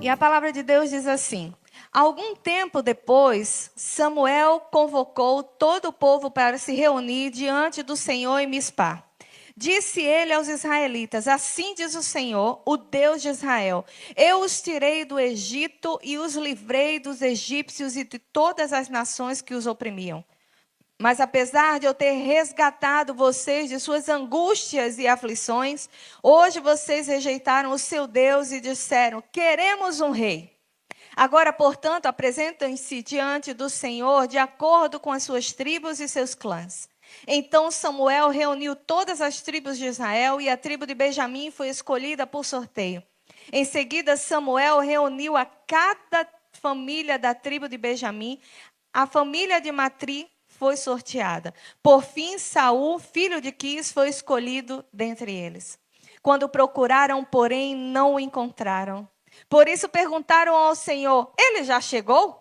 E a palavra de Deus diz assim: algum tempo depois, Samuel convocou todo o povo para se reunir diante do Senhor em Mispá. Disse ele aos israelitas: assim diz o Senhor, o Deus de Israel: eu os tirei do Egito e os livrei dos egípcios e de todas as nações que os oprimiam. Mas apesar de eu ter resgatado vocês de suas angústias e aflições, hoje vocês rejeitaram o seu Deus e disseram: queremos um rei. Agora, portanto, apresentem-se diante do Senhor de acordo com as suas tribos e seus clãs. Então Samuel reuniu todas as tribos de Israel e a tribo de Benjamim foi escolhida por sorteio. Em seguida, Samuel reuniu a cada família da tribo de Benjamim. A família de Matri foi sorteada. Por fim, Saul, filho de Quis, foi escolhido dentre eles. Quando procuraram, porém, não o encontraram. Por isso perguntaram ao Senhor: ele já chegou?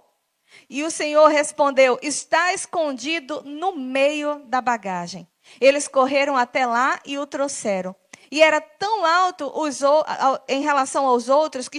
E o Senhor respondeu: está escondido no meio da bagagem. Eles correram até lá e o trouxeram. E era tão alto em relação aos outros que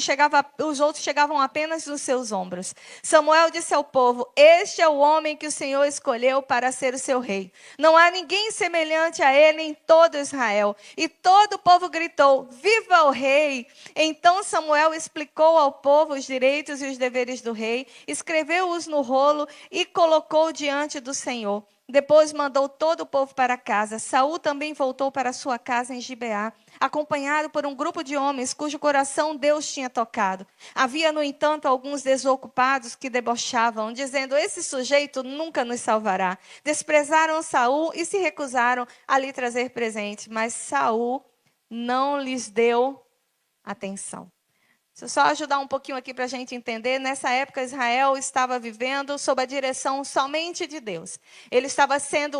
os outros chegavam apenas nos seus ombros. Samuel disse ao povo: este é o homem que o Senhor escolheu para ser o seu rei. Não há ninguém semelhante a ele em todo Israel. E todo o povo gritou: viva o rei! Então Samuel explicou ao povo os direitos e os deveres do rei, escreveu-os no rolo e colocou diante do Senhor. Depois mandou todo o povo para casa. Saul também voltou para sua casa em Gibeá, acompanhado por um grupo de homens cujo coração Deus tinha tocado. Havia, no entanto, alguns desocupados que debochavam, dizendo: esse sujeito nunca nos salvará. Desprezaram Saul e se recusaram a lhe trazer presente, mas Saul não lhes deu atenção. Deixa eu só ajudar um pouquinho aqui para a gente entender. Nessa época, Israel estava vivendo sob a direção somente de Deus.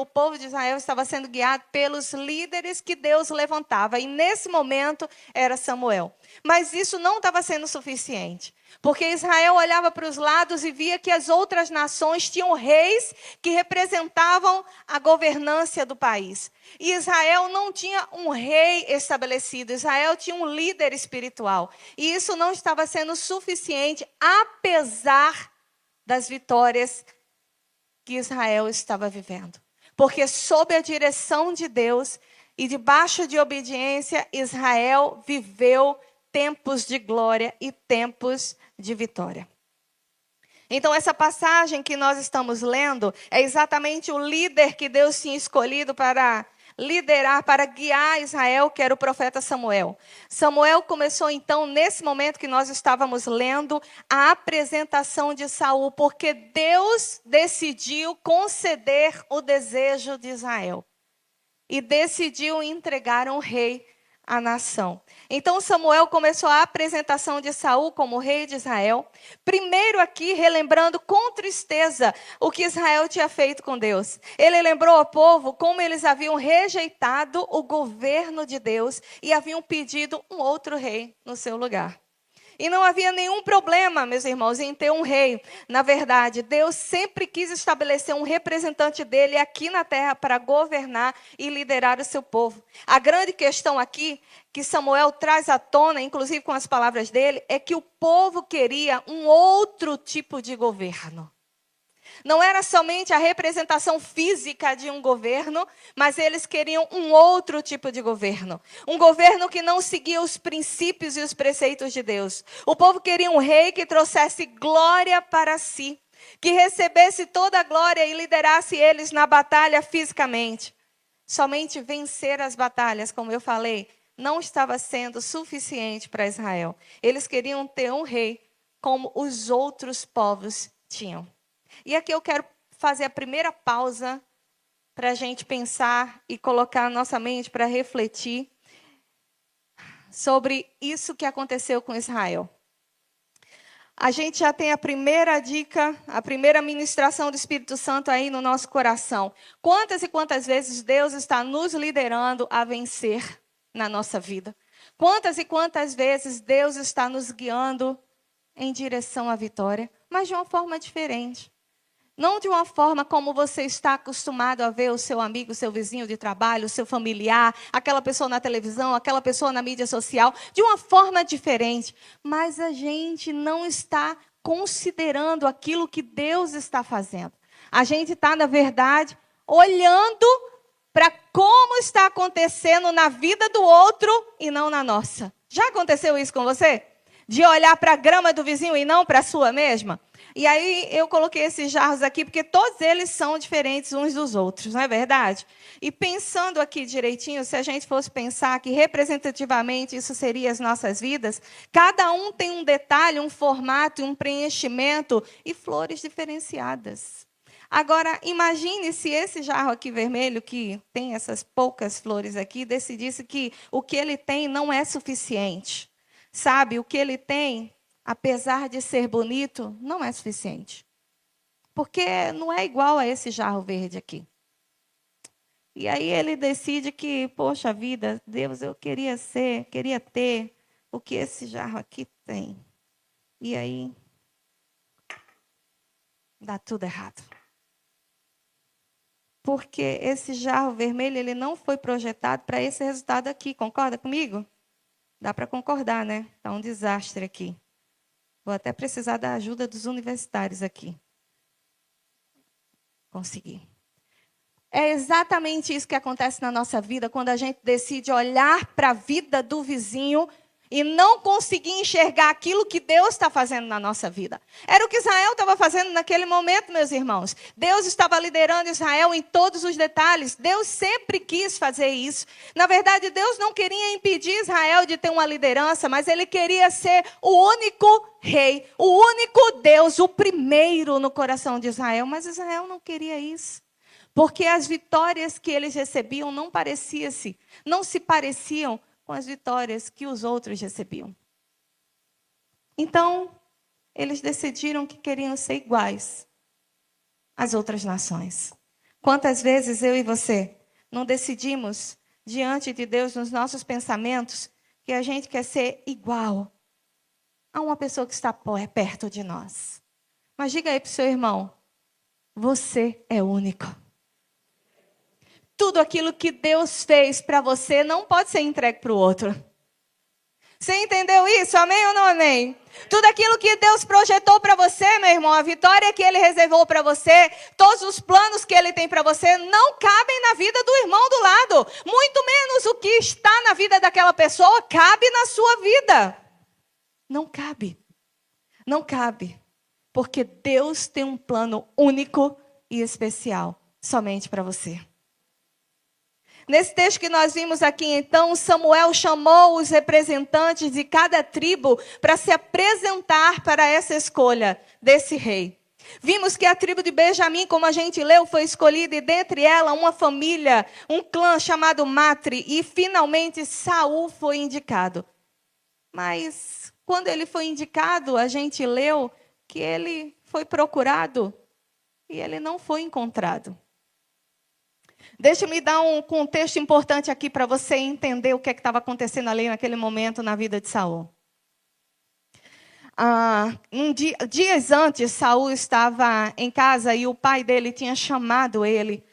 O povo de Israel estava sendo guiado pelos líderes que Deus levantava. E nesse momento era Samuel. Mas isso não estava sendo suficiente. Porque Israel olhava para os lados e via que as outras nações tinham reis que representavam a governância do país. E Israel não tinha um rei estabelecido, Israel tinha um líder espiritual. E isso não estava sendo suficiente, apesar das vitórias que Israel estava vivendo. Porque sob a direção de Deus e debaixo de obediência, Israel viveu tempos de glória e tempos de vitória. Então, essa passagem que nós estamos lendo é exatamente o líder que Deus tinha escolhido para liderar, para guiar Israel, que era o profeta Samuel. Samuel começou, então, nesse momento que nós estávamos lendo, a apresentação de Saul, porque Deus decidiu conceder o desejo de Israel. E decidiu entregar um rei à nação. Então Samuel começou a apresentação de Saul como rei de Israel. Primeiro aqui, relembrando com tristeza o que Israel tinha feito com Deus. Ele lembrou ao povo como eles haviam rejeitado o governo de Deus e haviam pedido um outro rei no seu lugar. E não havia nenhum problema, meus irmãos, em ter um rei. Na verdade, Deus sempre quis estabelecer um representante dele aqui na terra para governar e liderar o seu povo. A grande questão aqui, que Samuel traz à tona, inclusive com as palavras dele, é que o povo queria um outro tipo de governo. Não era somente a representação física de um governo, mas eles queriam um outro tipo de governo. Um governo que não seguia os princípios e os preceitos de Deus. O povo queria um rei que trouxesse glória para si, que recebesse toda a glória e liderasse eles na batalha fisicamente. Somente vencer as batalhas, como eu falei, não estava sendo suficiente para Israel. Eles queriam ter um rei como os outros povos tinham. E aqui eu quero fazer a primeira pausa para a gente pensar e colocar a nossa mente para refletir sobre isso que aconteceu com Israel. A gente já tem a primeira dica, a primeira ministração do Espírito Santo aí no nosso coração. Quantas e quantas vezes Deus está nos liderando a vencer na nossa vida? Quantas e quantas vezes Deus está nos guiando em direção à vitória, mas de uma forma diferente. Não de uma forma como você está acostumado a ver o seu amigo, o seu vizinho de trabalho, o seu familiar, aquela pessoa na televisão, aquela pessoa na mídia social, de uma forma diferente. Mas a gente não está considerando aquilo que Deus está fazendo. A gente está, na verdade, olhando para como está acontecendo na vida do outro e não na nossa. Já aconteceu isso com você? De olhar para a grama do vizinho e não para a sua mesma? E aí eu coloquei esses jarros aqui, porque todos eles são diferentes uns dos outros, não é verdade? E pensando aqui direitinho, se a gente fosse pensar que representativamente isso seria as nossas vidas, cada um tem um detalhe, um formato, um preenchimento e flores diferenciadas. Agora, imagine se esse jarro aqui vermelho, que tem essas poucas flores aqui, decidisse que o que ele tem não é suficiente. Sabe, o que ele tem, apesar de ser bonito, não é suficiente. Porque não é igual a esse jarro verde aqui. E aí ele decide que, poxa vida, Deus, eu queria ter o que esse jarro aqui tem. E aí dá tudo errado. Porque esse jarro vermelho, ele não foi projetado para esse resultado aqui. Concorda comigo? Dá para concordar, né? Está um desastre aqui. Vou até precisar da ajuda dos universitários aqui. Consegui. É exatamente isso que acontece na nossa vida, quando a gente decide olhar para a vida do vizinho e não conseguir enxergar aquilo que Deus está fazendo na nossa vida. Era o que Israel estava fazendo naquele momento, meus irmãos. Deus estava liderando Israel em todos os detalhes. Deus sempre quis fazer isso. Na verdade, Deus não queria impedir Israel de ter uma liderança, mas ele queria ser o único rei, o único Deus, o primeiro no coração de Israel. Mas Israel não queria isso. Porque as vitórias que eles recebiam não se pareciam com as vitórias que os outros recebiam. Então, eles decidiram que queriam ser iguais às outras nações. Quantas vezes eu e você não decidimos diante de Deus, nos nossos pensamentos, que a gente quer ser igual a uma pessoa que está perto de nós? Mas diga aí para o seu irmão, você é único. Tudo aquilo que Deus fez para você não pode ser entregue para o outro. Você entendeu isso? Amém ou não amém? Tudo aquilo que Deus projetou para você, meu irmão, a vitória que Ele reservou para você, todos os planos que Ele tem para você, não cabem na vida do irmão do lado. Muito menos o que está na vida daquela pessoa cabe na sua vida. Não cabe. Não cabe. Porque Deus tem um plano único e especial somente para você. Nesse texto que nós vimos aqui, então, Samuel chamou os representantes de cada tribo para se apresentar para essa escolha desse rei. Vimos que a tribo de Benjamim, como a gente leu, foi escolhida e dentre ela uma família, um clã chamado Matri, e finalmente Saul foi indicado. Mas quando ele foi indicado, a gente leu que ele foi procurado e ele não foi encontrado. Deixa-me dar um contexto importante aqui para você entender o que estava acontecendo ali naquele momento na vida de Saul. Dias antes, Saul estava em casa e o pai dele tinha chamado ele,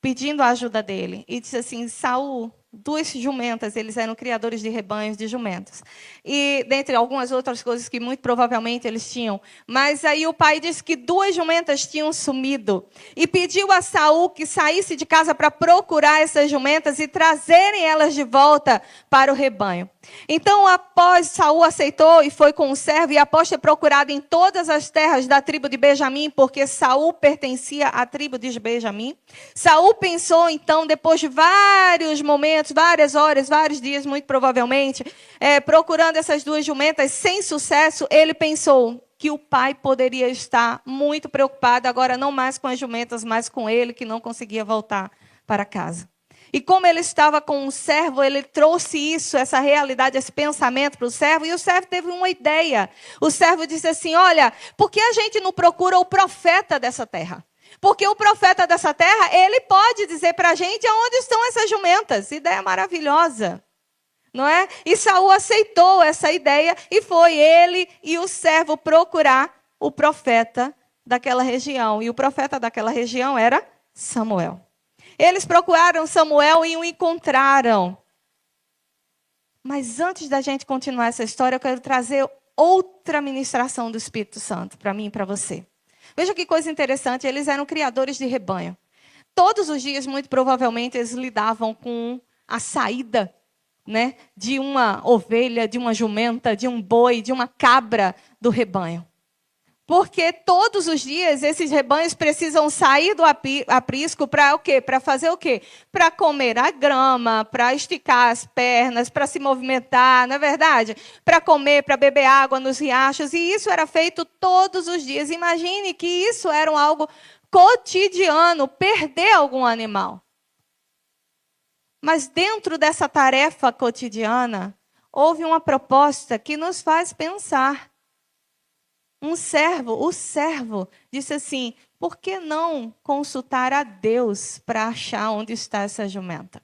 pedindo a ajuda dele. E disse assim, Saul, 2 jumentas, eles eram criadores de rebanhos de jumentas. E dentre algumas outras coisas que muito provavelmente eles tinham. Mas aí o pai disse que 2 jumentas tinham sumido. E pediu a Saul que saísse de casa para procurar essas jumentas e trazerem elas de volta para o rebanho. Então, após Saul aceitou e foi com o servo, e após ter procurado em todas as terras da tribo de Benjamim, porque Saul pertencia à tribo de Benjamim, Saul pensou então, depois de vários momentos, várias horas, vários dias, muito provavelmente, procurando essas 2 jumentas sem sucesso, ele pensou que o pai poderia estar muito preocupado, agora não mais com as jumentas, mas com ele, que não conseguia voltar para casa. E como ele estava com um servo, ele trouxe isso, essa realidade, esse pensamento para o servo. E o servo teve uma ideia. O servo disse assim, olha, por que a gente não procura o profeta dessa terra? Porque o profeta dessa terra, ele pode dizer para a gente aonde estão essas jumentas. Ideia maravilhosa, não é? E Saul aceitou essa ideia e foi ele e o servo procurar o profeta daquela região. E o profeta daquela região era Samuel. Eles procuraram Samuel e o encontraram. Mas antes da gente continuar essa história, eu quero trazer outra ministração do Espírito Santo para mim e para você. Veja que coisa interessante, eles eram criadores de rebanho. Todos os dias, muito provavelmente, eles lidavam com a saída, né, de uma ovelha, de uma jumenta, de um boi, de uma cabra do rebanho. Porque todos os dias esses rebanhos precisam sair do aprisco para o quê? Para fazer o quê? Para comer a grama, para esticar as pernas, para se movimentar, não é verdade? Para comer, para beber água nos riachos. E isso era feito todos os dias. Imagine que isso era algo cotidiano, perder algum animal. Mas dentro dessa tarefa cotidiana, houve uma proposta que nos faz pensar. O servo disse assim, por que não consultar a Deus para achar onde está essa jumenta?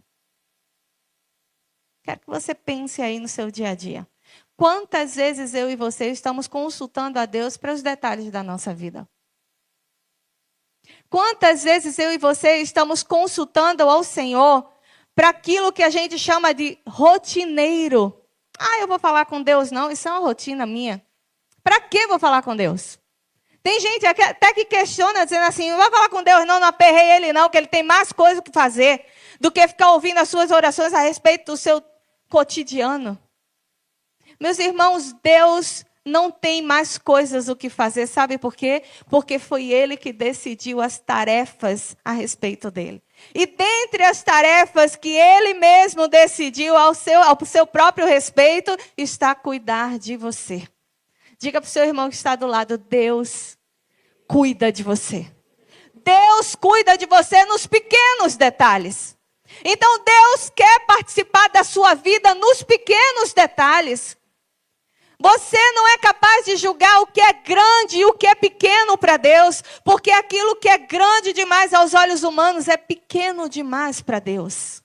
Quero que você pense aí no seu dia a dia. Quantas vezes eu e você estamos consultando a Deus para os detalhes da nossa vida? Quantas vezes eu e você estamos consultando ao Senhor para aquilo que a gente chama de rotineiro? Eu vou falar com Deus, não, isso é uma rotina minha. Para que vou falar com Deus? Tem gente até que questiona, dizendo assim, não vai falar com Deus não aperrei ele não, que ele tem mais coisa que fazer do que ficar ouvindo as suas orações a respeito do seu cotidiano. Meus irmãos, Deus não tem mais coisas o que fazer, sabe por quê? Porque foi Ele que decidiu as tarefas a respeito dele. E dentre as tarefas que Ele mesmo decidiu ao seu próprio respeito, está cuidar de você. Diga para o seu irmão que está do lado, Deus cuida de você. Deus cuida de você nos pequenos detalhes. Então Deus quer participar da sua vida nos pequenos detalhes. Você não é capaz de julgar o que é grande e o que é pequeno para Deus, porque aquilo que é grande demais aos olhos humanos é pequeno demais para Deus.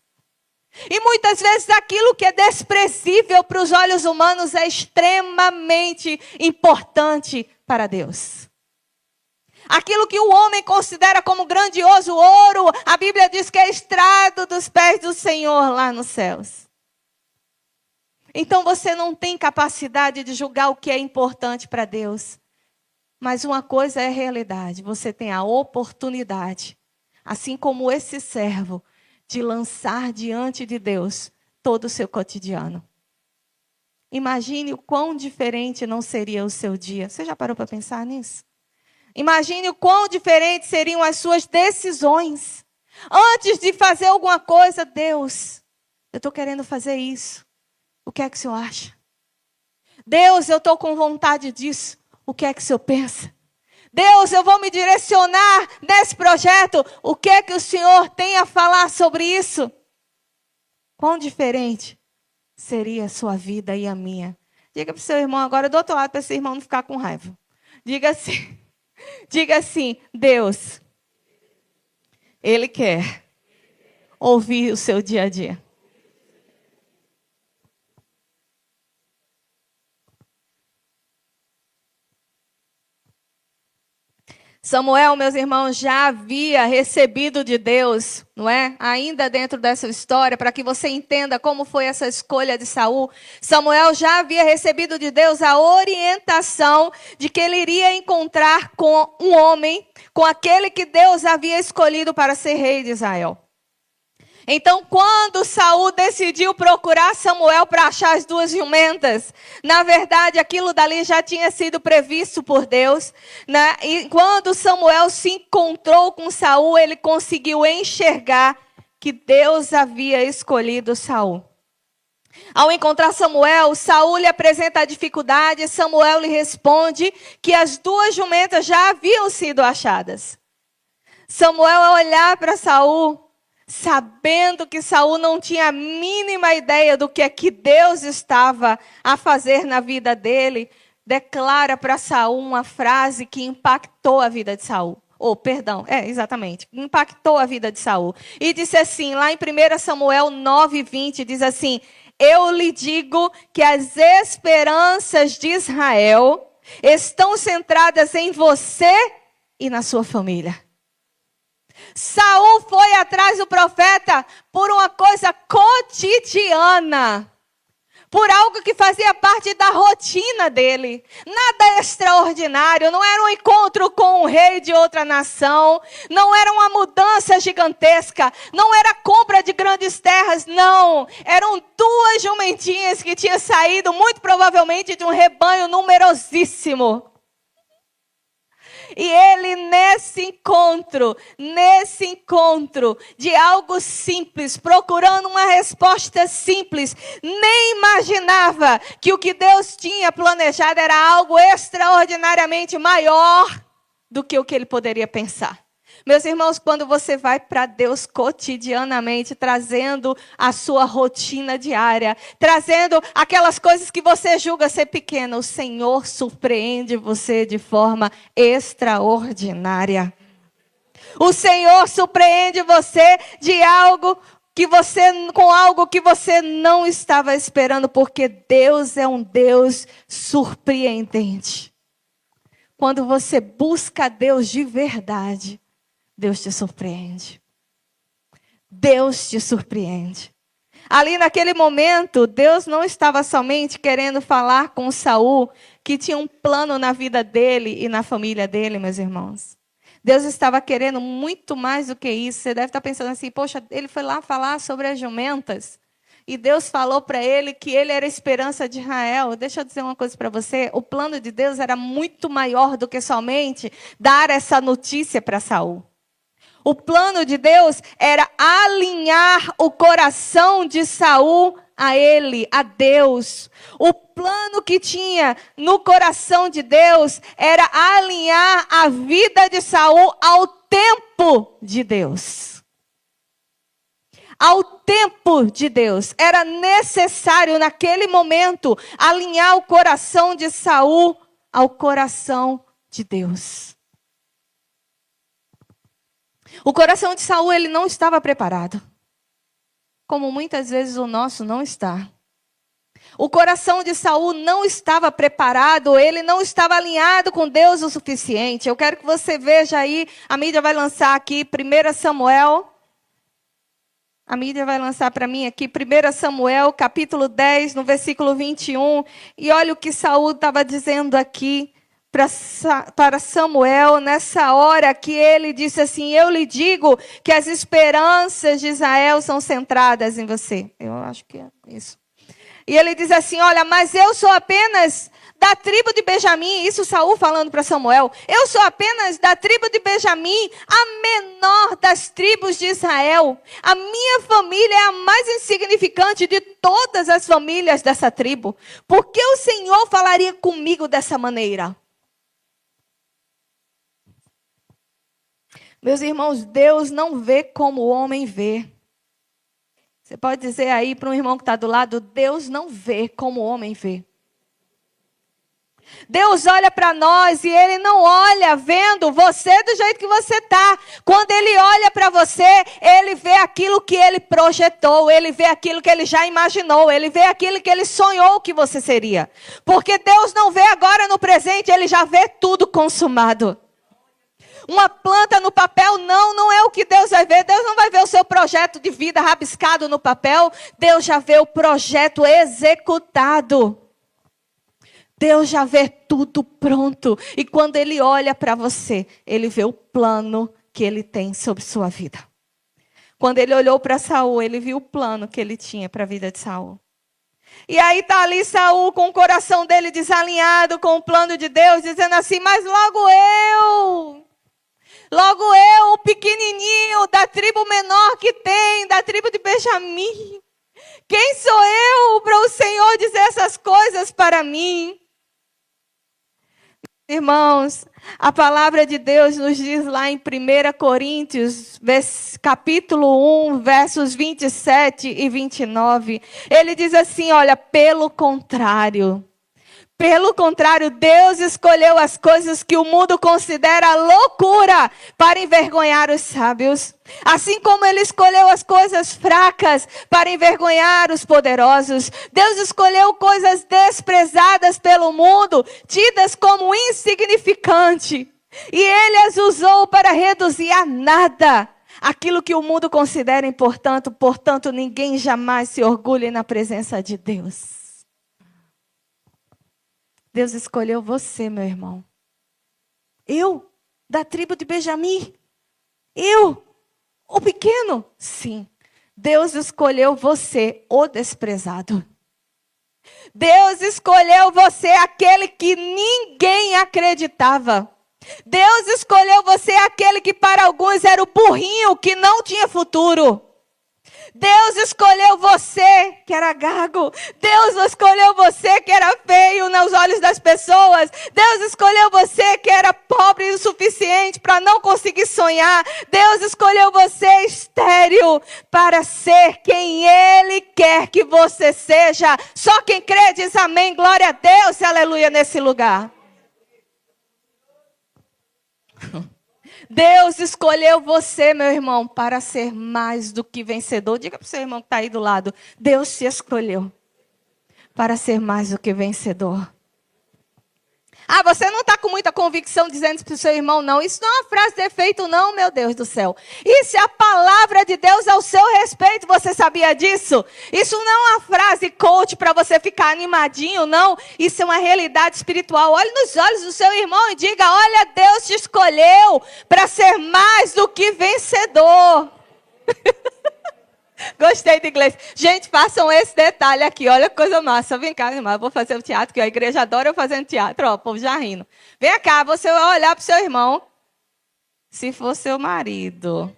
E muitas vezes aquilo que é desprezível para os olhos humanos é extremamente importante para Deus. Aquilo que o homem considera como grandioso ouro, a Bíblia diz que é estrado dos pés do Senhor lá nos céus. Então você não tem capacidade de julgar o que é importante para Deus. Mas uma coisa é realidade, você tem a oportunidade, assim como esse servo, de lançar diante de Deus todo o seu cotidiano. Imagine o quão diferente não seria o seu dia. Você já parou para pensar nisso? Imagine o quão diferentes seriam as suas decisões. Antes de fazer alguma coisa, Deus, eu estou querendo fazer isso. O que é que o senhor acha? Deus, eu estou com vontade disso. O que é que o senhor pensa? Deus, eu vou me direcionar nesse projeto. O que é que o Senhor tem a falar sobre isso? Quão diferente seria a sua vida e a minha. Diga para o seu irmão agora do outro lado, para esse irmão não ficar com raiva. Diga assim, Deus, Ele quer ouvir o seu dia a dia. Samuel, meus irmãos, já havia recebido de Deus, não é? Ainda dentro dessa história, para que você entenda como foi essa escolha de Saul. Samuel já havia recebido de Deus a orientação de que ele iria encontrar com um homem, com aquele que Deus havia escolhido para ser rei de Israel. Então, quando Saul decidiu procurar Samuel para achar as duas jumentas, na verdade, aquilo dali já tinha sido previsto por Deus, né? E quando Samuel se encontrou com Saul, ele conseguiu enxergar que Deus havia escolhido Saul. Ao encontrar Samuel, Saul lhe apresenta a dificuldade, Samuel lhe responde que as duas jumentas já haviam sido achadas. Samuel, ao olhar para Saul, sabendo que Saul não tinha a mínima ideia do que é que Deus estava a fazer na vida dele, declara para Saul uma frase que impactou a vida de Saul. Exatamente, impactou a vida de Saul. E disse assim, lá em 1 Samuel 9:20, diz assim, eu lhe digo que as esperanças de Israel estão centradas em você e na sua família. Saul foi atrás do profeta por uma coisa cotidiana, por algo que fazia parte da rotina dele. Nada extraordinário, não era um encontro com um rei de outra nação, não era uma mudança gigantesca, não era compra de grandes terras, não. Eram 2 jumentinhas que tinham saído, muito provavelmente, de um rebanho numerosíssimo. E ele, nesse encontro de algo simples, procurando uma resposta simples, nem imaginava que o que Deus tinha planejado era algo extraordinariamente maior do que o que ele poderia pensar. Meus irmãos, quando você vai para Deus cotidianamente, trazendo a sua rotina diária, trazendo aquelas coisas que você julga ser pequenas, o Senhor surpreende você de forma extraordinária. O Senhor surpreende você com algo que você não estava esperando, porque Deus é um Deus surpreendente. Quando você busca Deus de verdade, Deus te surpreende. Deus te surpreende. Ali naquele momento, Deus não estava somente querendo falar com Saul, que tinha um plano na vida dele e na família dele, meus irmãos. Deus estava querendo muito mais do que isso. Você deve estar pensando assim, poxa, ele foi lá falar sobre as jumentas. E Deus falou para ele que ele era a esperança de Israel. Deixa eu dizer uma coisa para você. O plano de Deus era muito maior do que somente dar essa notícia para Saul. O plano de Deus era alinhar o coração de Saul a ele, a Deus. O plano que tinha no coração de Deus era alinhar a vida de Saul ao tempo de Deus. Ao tempo de Deus. Era necessário naquele momento alinhar o coração de Saul ao coração de Deus. O coração de Saul, ele não estava preparado. Como muitas vezes o nosso não está. O coração de Saul não estava preparado, ele não estava alinhado com Deus o suficiente. Eu quero que você veja aí, a mídia vai lançar aqui 1 Samuel. A mídia vai lançar para mim aqui 1 Samuel, capítulo 10, no versículo 21. E olha o que Saul estava dizendo aqui para Samuel, nessa hora que ele disse assim, eu lhe digo que as esperanças de Israel são centradas em você. Eu acho que é isso. E ele diz assim, olha, mas eu sou apenas da tribo de Benjamim, isso Saul falando para Samuel, eu sou apenas da tribo de Benjamim, a menor das tribos de Israel. A minha família é a mais insignificante de todas as famílias dessa tribo. Por que o Senhor falaria comigo dessa maneira? Meus irmãos, Deus não vê como o homem vê. Você pode dizer aí para um irmão que está do lado, Deus não vê como o homem vê. Deus olha para nós e Ele não olha vendo você do jeito que você está. Quando Ele olha para você, Ele vê aquilo que Ele projetou, Ele vê aquilo que Ele já imaginou, Ele vê aquilo que Ele sonhou que você seria. Porque Deus não vê agora no presente, Ele já vê tudo consumado. Uma planta no papel, não é o que Deus vai ver. Deus não vai ver o seu projeto de vida rabiscado no papel. Deus já vê o projeto executado. Deus já vê tudo pronto. E quando Ele olha para você, Ele vê o plano que Ele tem sobre sua vida. Quando Ele olhou para Saul, Ele viu o plano que Ele tinha para a vida de Saul. E aí está ali Saul com o coração dele desalinhado com o plano de Deus, dizendo assim, mas logo eu, o pequenininho da tribo menor que tem, da tribo de Benjamim. Quem sou eu para o Senhor dizer essas coisas para mim? Irmãos, a palavra de Deus nos diz lá em 1 Coríntios, capítulo 1, versos 27 e 29. Ele diz assim, olha, pelo contrário, Deus escolheu as coisas que o mundo considera loucura para envergonhar os sábios. Assim como Ele escolheu as coisas fracas para envergonhar os poderosos. Deus escolheu coisas desprezadas pelo mundo, tidas como insignificante, E ele as usou para reduzir a nada aquilo que o mundo considera importante. Portanto, ninguém jamais se orgulhe na presença de Deus. Deus escolheu você, meu irmão. Eu, da tribo de Benjamim. Eu, o pequeno. Sim, Deus escolheu você, o desprezado. Deus escolheu você, aquele que ninguém acreditava. Deus escolheu você, aquele que para alguns era o burrinho que não tinha futuro. Deus escolheu você, que era gago. Deus escolheu você, que era feio nos olhos das pessoas. Deus escolheu você, que era pobre o suficiente para não conseguir sonhar. Deus escolheu você, estéril, para ser quem Ele quer que você seja. Só quem crê diz amém, glória a Deus, aleluia, nesse lugar. Deus escolheu você, meu irmão, para ser mais do que vencedor. Diga para o seu irmão que está aí do lado. Deus te escolheu para ser mais do que vencedor. Ah, você não está com muita convicção dizendo para o seu irmão, não. Isso não é uma frase de efeito, não, meu Deus do céu. Isso é a palavra de Deus ao seu respeito. Você sabia disso? Isso não é uma frase coach para você ficar animadinho, não. Isso é uma realidade espiritual. Olhe nos olhos do seu irmão e diga, olha, Deus te escolheu para ser mais do que vencedor. Gostei do inglês. Gente, façam esse detalhe aqui. Olha que coisa massa. Vem cá, irmã. Eu vou fazer o teatro, que a igreja adora eu fazendo teatro. Ó, o povo já rindo. Vem cá, você vai olhar para o seu irmão. Se for seu marido.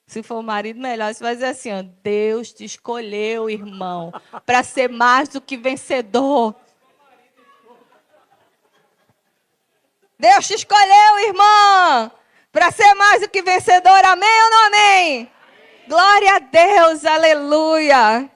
Se for o marido, melhor. Você vai dizer assim, ó, Deus te escolheu, irmão, para ser mais do que vencedor. Deus te escolheu, irmã, para ser mais do que vencedor. Amém ou não amém? Glória a Deus, aleluia.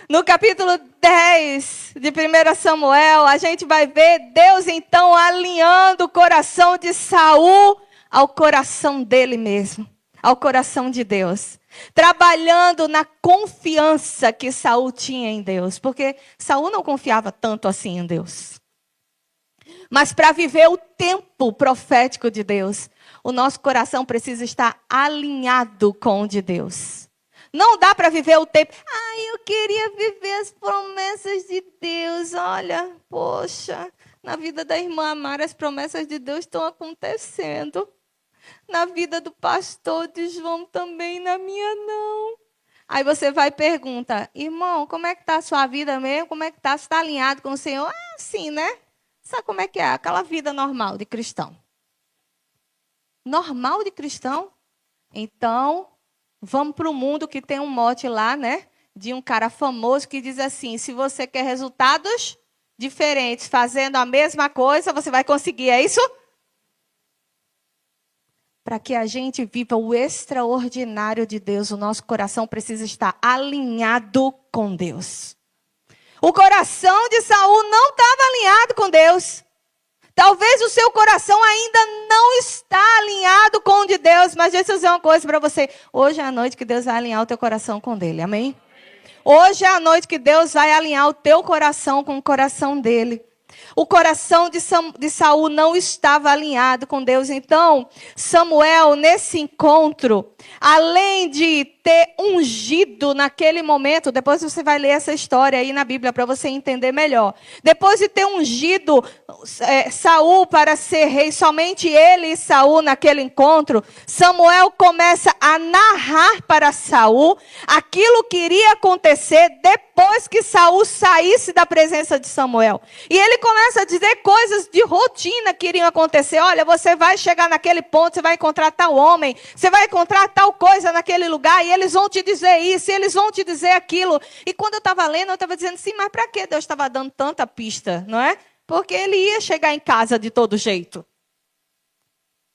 No capítulo 10 de 1 Samuel, a gente vai ver Deus então alinhando o coração de Saul ao coração dele mesmo, ao coração de Deus. Trabalhando na confiança que Saul tinha em Deus, porque Saul não confiava tanto assim em Deus. Mas para viver o tempo profético de Deus, o nosso coração precisa estar alinhado com o de Deus. Não dá para viver o tempo. Ai, eu queria viver as promessas de Deus. Olha, poxa, na vida da irmã Amara as promessas de Deus estão acontecendo. Na vida do pastor de João também, na minha não. Aí você vai e pergunta, irmão, como é que está a sua vida mesmo? Como é que está? Você está alinhado com o Senhor? É assim, né? Sabe como é que é? Aquela vida normal de cristão. Normal de cristão? Então, vamos para o mundo que tem um mote lá, né? De um cara famoso que diz assim, se você quer resultados diferentes fazendo a mesma coisa, você vai conseguir, é isso? Para que a gente viva o extraordinário de Deus, o nosso coração precisa estar alinhado com Deus. O coração de Saul não estava alinhado com Deus. Talvez o seu coração ainda não está alinhado com o de Deus, mas deixa eu dizer uma coisa para você. Hoje é a noite que Deus vai alinhar o teu coração com dele, amém? Hoje é a noite que Deus vai alinhar o teu coração com o coração dele. O coração de Saul não estava alinhado com Deus. Então, Samuel, nesse encontro, além de ter ungido naquele momento, depois você vai ler essa história aí na Bíblia para você entender melhor. Depois de ter ungido Saul para ser rei, somente ele e Saul naquele encontro, Samuel começa a narrar para Saul aquilo que iria acontecer depois que Saul saísse da presença de Samuel. E ele começa a dizer coisas de rotina que iriam acontecer. Olha, você vai chegar naquele ponto, você vai encontrar tal homem, você vai encontrar tal coisa naquele lugar, e eles vão te dizer isso, e eles vão te dizer aquilo. E quando eu estava lendo, eu estava dizendo assim, mas para que Deus estava dando tanta pista, não é? Porque ele ia chegar em casa de todo jeito.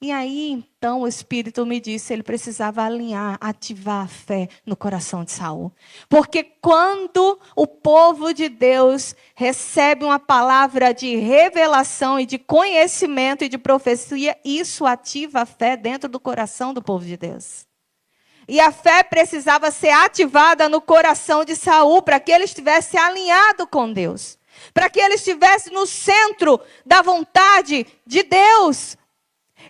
E aí, então, o Espírito me disse, ele precisava alinhar, ativar a fé no coração de Saul. Porque quando o povo de Deus recebe uma palavra de revelação e de conhecimento e de profecia, isso ativa a fé dentro do coração do povo de Deus. E a fé precisava ser ativada no coração de Saul para que ele estivesse alinhado com Deus. para que ele estivesse no centro da vontade de Deus.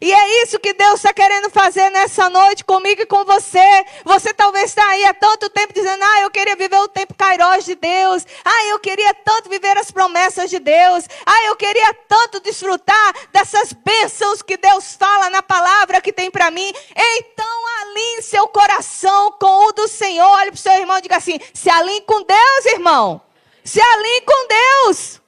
E é isso que Deus está querendo fazer nessa noite comigo e com você. Você talvez está aí há tanto tempo dizendo, eu queria viver o tempo Kairos de Deus. Eu queria tanto viver as promessas de Deus. Eu queria tanto desfrutar dessas bênçãos que Deus fala na palavra que tem para mim. Então alinhe seu coração com o do Senhor. Olhe para o seu irmão e diga assim, se alinhe com Deus, irmão. Se alinhe com Deus.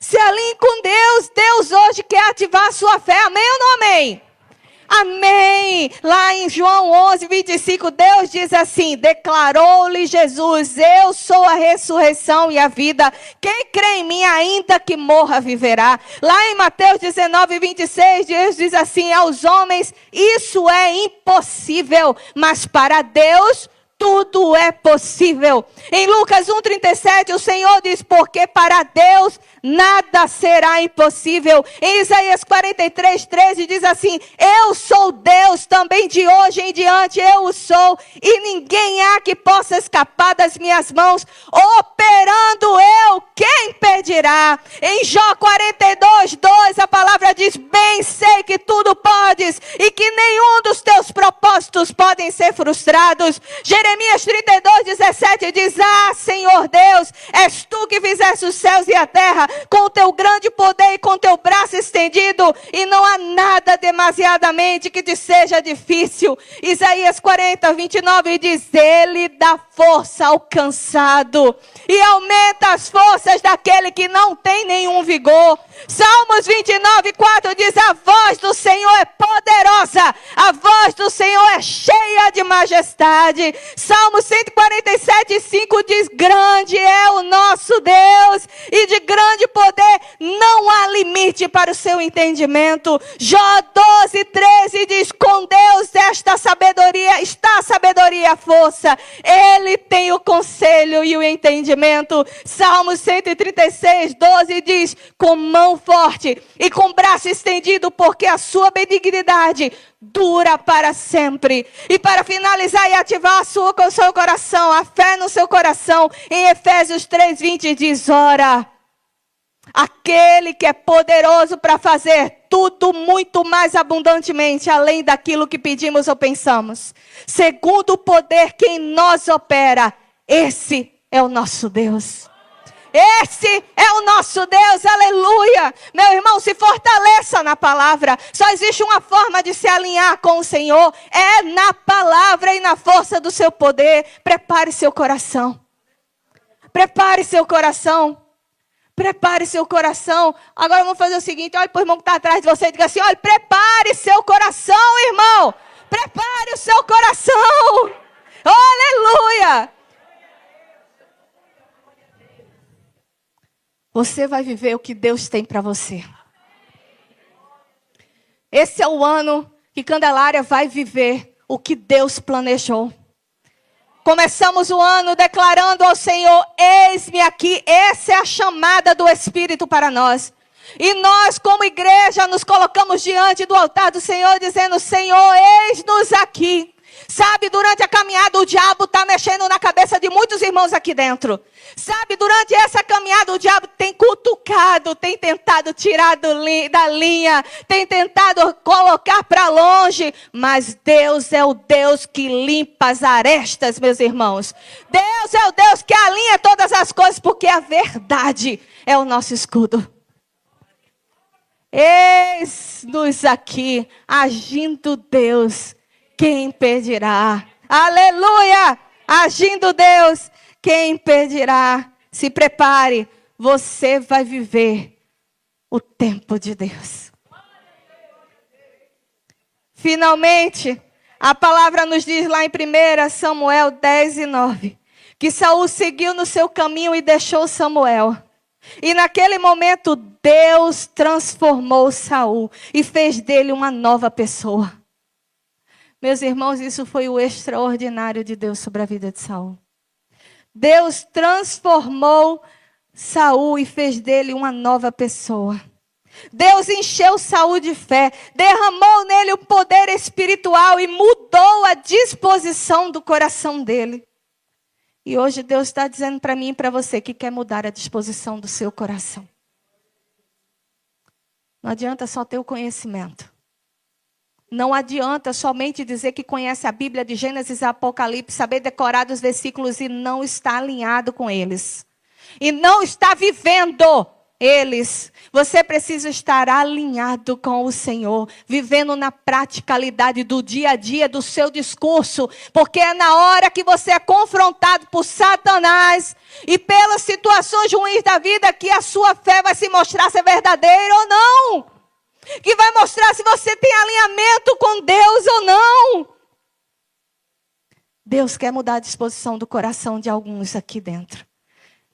Se alinhe com Deus. Deus hoje quer ativar a sua fé. Amém ou não amém? Amém. Lá em João 11, 25, Deus diz assim, declarou-lhe Jesus, eu sou a ressurreição e a vida. Quem crê em mim, ainda que morra, viverá. Lá em Mateus 19, 26, Deus diz assim, aos homens isso é impossível, mas para Deus tudo é possível. Em Lucas 1,37, o Senhor diz, porque para Deus nada será impossível. Em Isaías 43, 13 diz assim, eu sou Deus, também de hoje em diante eu o sou, e ninguém há que possa escapar das minhas mãos, operando eu, quem impedirá? Em Jó 42, 2, a palavra diz, bem sei que tudo podes, e que nenhum dos teus propósitos podem ser frustrados. Jeremias 32, 17 diz, Senhor Deus, és tu que fizeste os céus e a terra, com o teu grande poder e com o teu braço estendido, e não há nada demasiadamente que te seja difícil. Isaías 40, 29 diz, ele dá força ao cansado, e aumenta as forças daquele que não tem nenhum vigor. Salmos 29, 4 diz, a voz do Senhor é poderosa, a voz do Senhor é cheia de majestade. Salmo 147, 5 diz, grande é o nosso Deus, e de grande poder não há limite para o seu entendimento. Jó 12, 13 diz, com Deus esta sabedoria, está a sabedoria e a força, ele tem o conselho e o entendimento. Salmo 136, 12 diz, com mão forte e com braço estendido, porque a sua benignidade dura para sempre. E para finalizar e ativar o seu coração, a fé no seu coração, em Efésios 3:20 diz, ora, aquele que é poderoso para fazer tudo muito mais abundantemente, além daquilo que pedimos ou pensamos, segundo o poder que em nós opera, esse é o nosso Deus. Esse é o nosso Deus, aleluia. Meu irmão, se fortaleça na palavra. Só existe uma forma de se alinhar com o Senhor, é na palavra e na força do seu poder. Prepare seu coração. Prepare seu coração. Prepare seu coração. Agora vamos fazer o seguinte, olha para o irmão que está atrás de você e diga assim, olha, prepare seu coração, irmão. Prepare o seu coração. Aleluia. Você vai viver o que Deus tem para você. Esse é o ano que Candelária vai viver o que Deus planejou. Começamos o ano declarando ao Senhor, eis-me aqui. Essa é a chamada do Espírito para nós. E nós, como igreja, nos colocamos diante do altar do Senhor, dizendo, Senhor, eis-nos aqui. Sabe, durante a caminhada o diabo está mexendo na cabeça de muitos irmãos aqui dentro. Sabe, durante essa caminhada o diabo tem cutucado, tem tentado tirar da linha, tem tentado colocar para longe. Mas Deus é o Deus que limpa as arestas, meus irmãos. Deus é o Deus que alinha todas as coisas, porque a verdade é o nosso escudo. Eis-nos aqui, agindo Deus. Quem impedirá? Aleluia! Agindo Deus, quem impedirá? Se prepare, você vai viver o tempo de Deus. Finalmente, a palavra nos diz lá em 1 Samuel 10:9, que Saul seguiu no seu caminho e deixou Samuel. E naquele momento Deus transformou Saul e fez dele uma nova pessoa. Meus irmãos, isso foi o extraordinário de Deus sobre a vida de Saul. Deus transformou Saul e fez dele uma nova pessoa. Deus encheu Saul de fé, derramou nele o poder espiritual e mudou a disposição do coração dele. E hoje Deus está dizendo para mim e para você que quer mudar a disposição do seu coração. Não adianta só ter o conhecimento. Não adianta somente dizer que conhece a Bíblia de Gênesis a Apocalipse, saber decorar dos versículos e não estar alinhado com eles. E não está vivendo eles. Você precisa estar alinhado com o Senhor, vivendo na praticalidade do dia a dia do seu discurso, porque é na hora que você é confrontado por Satanás e pelas situações ruins da vida que a sua fé vai se mostrar ser verdadeira ou não, que vai mostrar se você tem alinhamento com Deus ou não. Deus quer mudar a disposição do coração de alguns aqui dentro.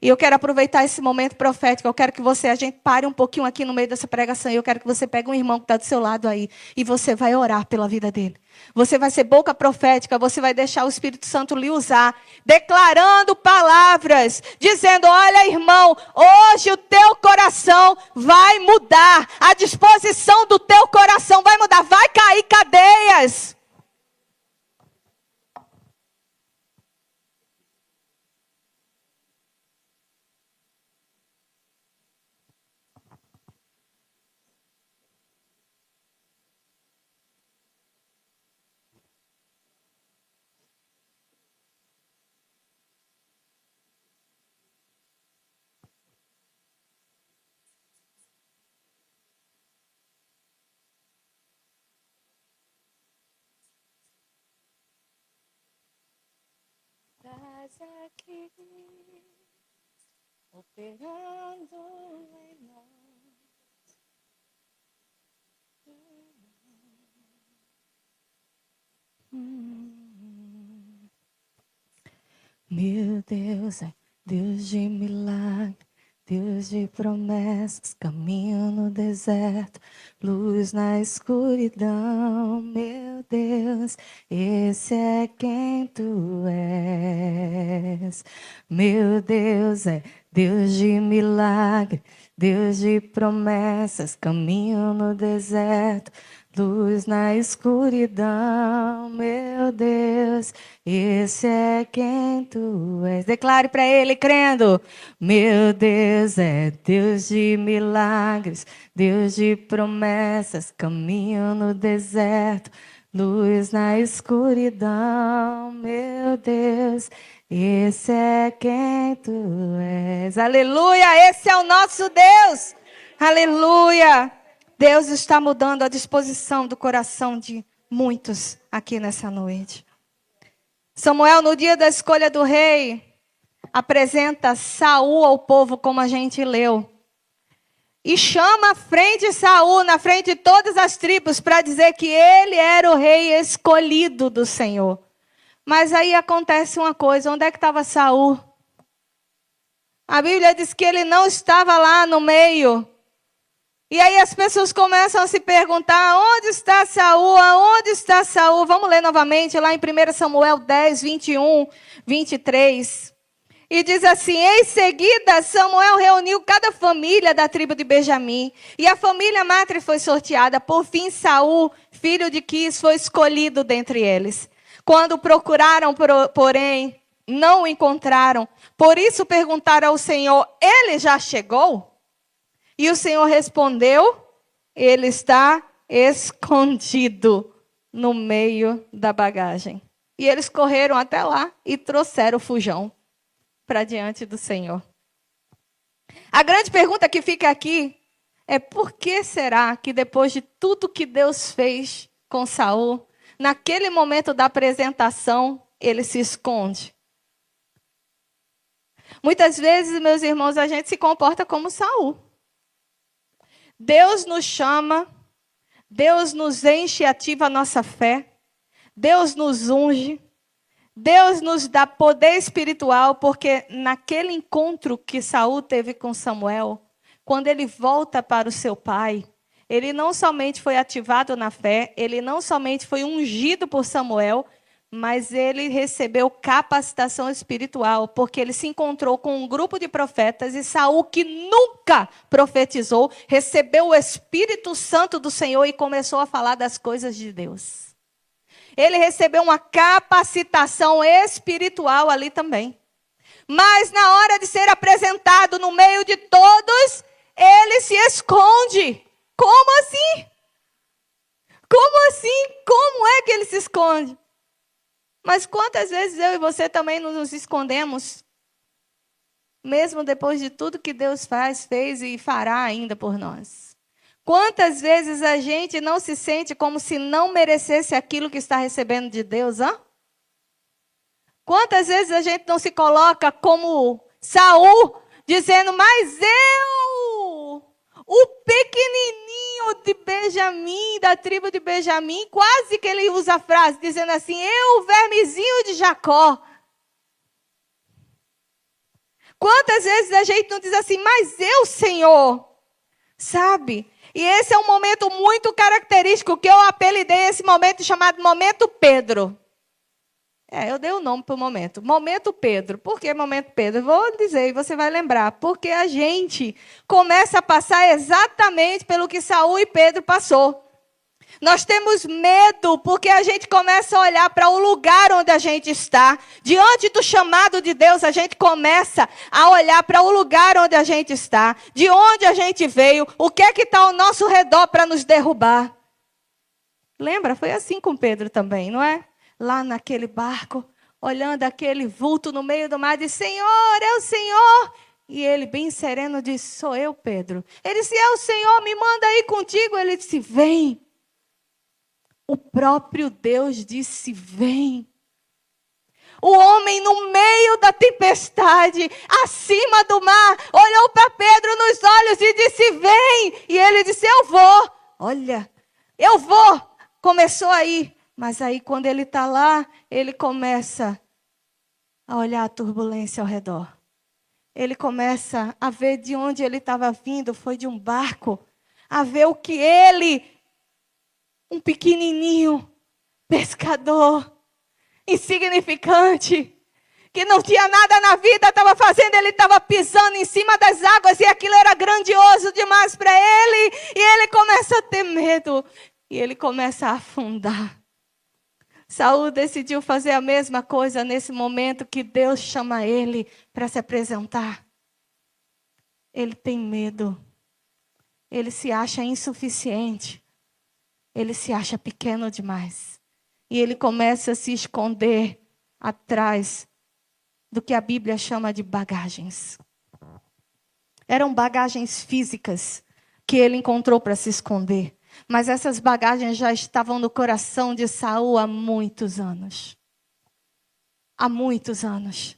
E eu quero aproveitar esse momento profético. Eu quero que a gente pare um pouquinho aqui no meio dessa pregação. E eu quero que você pegue um irmão que está do seu lado aí. E você vai orar pela vida dele. Você vai ser boca profética. Você vai deixar o Espírito Santo lhe usar. Declarando palavras. Dizendo, olha irmão, hoje o teu coração vai mudar. A disposição do teu coração vai mudar. Vai cair cadeias. Estás aqui, operando em nós. Meu Deus é Deus de milagre, Deus de promessas, caminho no deserto, luz na escuridão. Meu Deus, esse é quem tu és. Meu Deus é Deus de milagre, Deus de promessas, caminho no deserto, luz na escuridão. Meu Deus, esse é quem tu és. Declare para ele, crendo. Meu Deus é Deus de milagres, Deus de promessas, caminho no deserto, luz na escuridão. Meu Deus, esse é quem tu és. Aleluia, esse é o nosso Deus. Aleluia. Deus está mudando a disposição do coração de muitos aqui nessa noite. Samuel, no dia da escolha do rei, apresenta Saul ao povo, como a gente leu. E chama à frente Saul, na frente de todas as tribos, para dizer que ele era o rei escolhido do Senhor. Mas aí acontece uma coisa, onde é que estava Saul? A Bíblia diz que ele não estava lá no meio. E aí as pessoas começam a se perguntar, onde está Saul? Aonde está Saul? Vamos ler novamente lá em 1 Samuel 10, 21, 23. E diz assim, em seguida Samuel reuniu cada família da tribo de Benjamim. E a família matre foi sorteada. Por fim Saul, filho de Quis, foi escolhido dentre eles. Quando procuraram, porém, não o encontraram. Por isso perguntaram ao Senhor, ele já chegou? E o Senhor respondeu, ele está escondido no meio da bagagem. E eles correram até lá e trouxeram o fujão para diante do Senhor. A grande pergunta que fica aqui é por que será que depois de tudo que Deus fez com Saul, naquele momento da apresentação, ele se esconde? Muitas vezes, meus irmãos, a gente se comporta como Saul. Deus nos chama, Deus nos enche e ativa a nossa fé, Deus nos unge, Deus nos dá poder espiritual, porque naquele encontro que Saul teve com Samuel, quando ele volta para o seu pai, ele não somente foi ativado na fé, ele não somente foi ungido por Samuel, mas ele recebeu capacitação espiritual, porque ele se encontrou com um grupo de profetas e Saul, que nunca profetizou, recebeu o Espírito Santo do Senhor e começou a falar das coisas de Deus. Ele recebeu uma capacitação espiritual ali também. Mas na hora de ser apresentado no meio de todos, ele se esconde. Como assim? Como assim? Como é que ele se esconde? Mas quantas vezes eu e você também nos escondemos? Mesmo depois de tudo que Deus fez e fará ainda por nós. Quantas vezes a gente não se sente como se não merecesse aquilo que está recebendo de Deus, hã? Quantas vezes a gente não se coloca como Saul, dizendo, mas eu, o pequenininho de Benjamim, da tribo de Benjamim, quase que ele usa a frase, dizendo assim, eu, o vermezinho de Jacó. Quantas vezes a gente não diz assim, mas eu, Senhor, sabe? E esse é um momento muito característico, que eu apelidei esse momento chamado Momento Pedro. Eu dei o nome para o momento. Momento Pedro. Por que Momento Pedro? Vou dizer e você vai lembrar. Porque a gente começa a passar exatamente pelo que Saul e Pedro passou. Nós temos medo porque a gente começa a olhar para o lugar onde a gente está. Diante do chamado de Deus, a gente começa a olhar para o lugar onde a gente está. De onde a gente veio. O que é que está ao nosso redor para nos derrubar. Lembra? Foi assim com Pedro também, não é? Lá naquele barco, olhando aquele vulto no meio do mar, disse, Senhor, é o Senhor. E ele, bem sereno, disse, sou eu, Pedro. Ele disse, é o Senhor, me manda aí contigo. Ele disse, vem. O próprio Deus disse, vem. O homem no meio da tempestade, acima do mar, olhou para Pedro nos olhos e disse, vem. E ele disse, eu vou. Olha, eu vou. Começou aí. Mas aí quando ele está lá, ele começa a olhar a turbulência ao redor. Ele começa a ver de onde ele estava vindo, foi de um barco. A ver o que ele, um pequenininho, pescador, insignificante, que não tinha nada na vida, estava fazendo, ele estava pisando em cima das águas e aquilo era grandioso demais para ele. E ele começa a ter medo e ele começa a afundar. Saul decidiu fazer a mesma coisa nesse momento que Deus chama ele para se apresentar. Ele tem medo. Ele se acha insuficiente. Ele se acha pequeno demais. E ele começa a se esconder atrás do que a Bíblia chama de bagagens. Eram bagagens físicas que ele encontrou para se esconder. Mas essas bagagens já estavam no coração de Saul há muitos anos. Há muitos anos.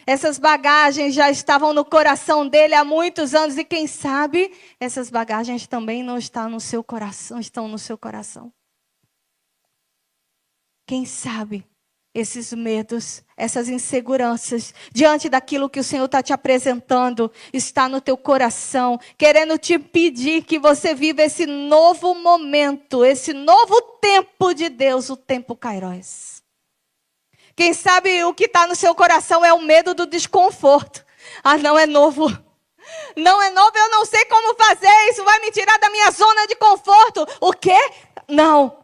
Essas bagagens já estavam no coração dele há muitos anos. E quem sabe, essas bagagens também não estão no seu coração, estão no seu coração. Quem sabe, esses medos, essas inseguranças, diante daquilo que o Senhor está te apresentando, está no teu coração, querendo te pedir que você viva esse novo momento, esse novo tempo de Deus, o tempo Kairos. Quem sabe o que está no seu coração é o medo do desconforto. Ah, não é novo. Não é novo, eu não sei como fazer, isso vai me tirar da minha zona de conforto. O quê? Não.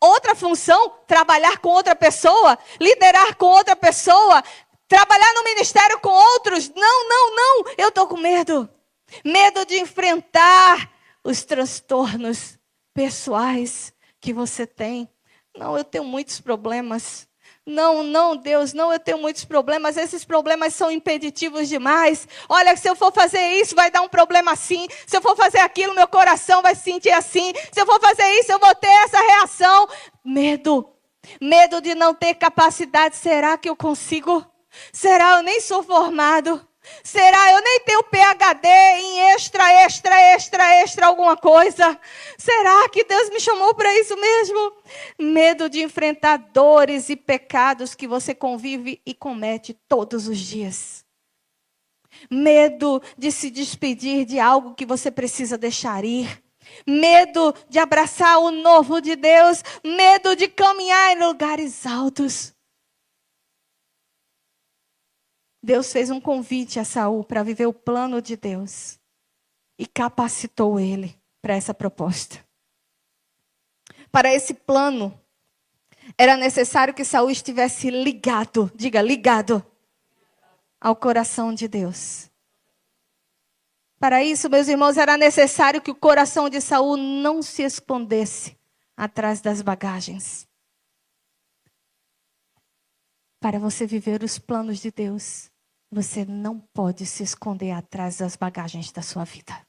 Outra função, trabalhar com outra pessoa, liderar com outra pessoa, trabalhar no ministério com outros. Não, eu estou com medo. Medo de enfrentar os transtornos pessoais que você tem. Não, eu tenho muitos problemas. Não, Deus, não, eu tenho muitos problemas. Esses problemas são impeditivos demais. Olha, se eu for fazer isso, vai dar um problema assim. Se eu for fazer aquilo, meu coração vai se sentir assim. Se eu for fazer isso, eu vou ter essa reação. Medo de não ter capacidade. Será que eu consigo? Será eu nem sou formado? Será eu nem tenho PhD em extra alguma coisa? Será que Deus me chamou para isso mesmo? Medo de enfrentar dores e pecados que você convive e comete todos os dias. Medo de se despedir de algo que você precisa deixar ir. Medo de abraçar o novo de Deus. Medo de caminhar em lugares altos. Deus fez um convite a Saul para viver o plano de Deus. E capacitou ele para essa proposta. Para esse plano, era necessário que Saul estivesse ligado. Diga, ligado. ao coração de Deus. Para isso, meus irmãos, era necessário que o coração de Saul não se escondesse atrás das bagagens. Para você viver os planos de Deus, você não pode se esconder atrás das bagagens da sua vida.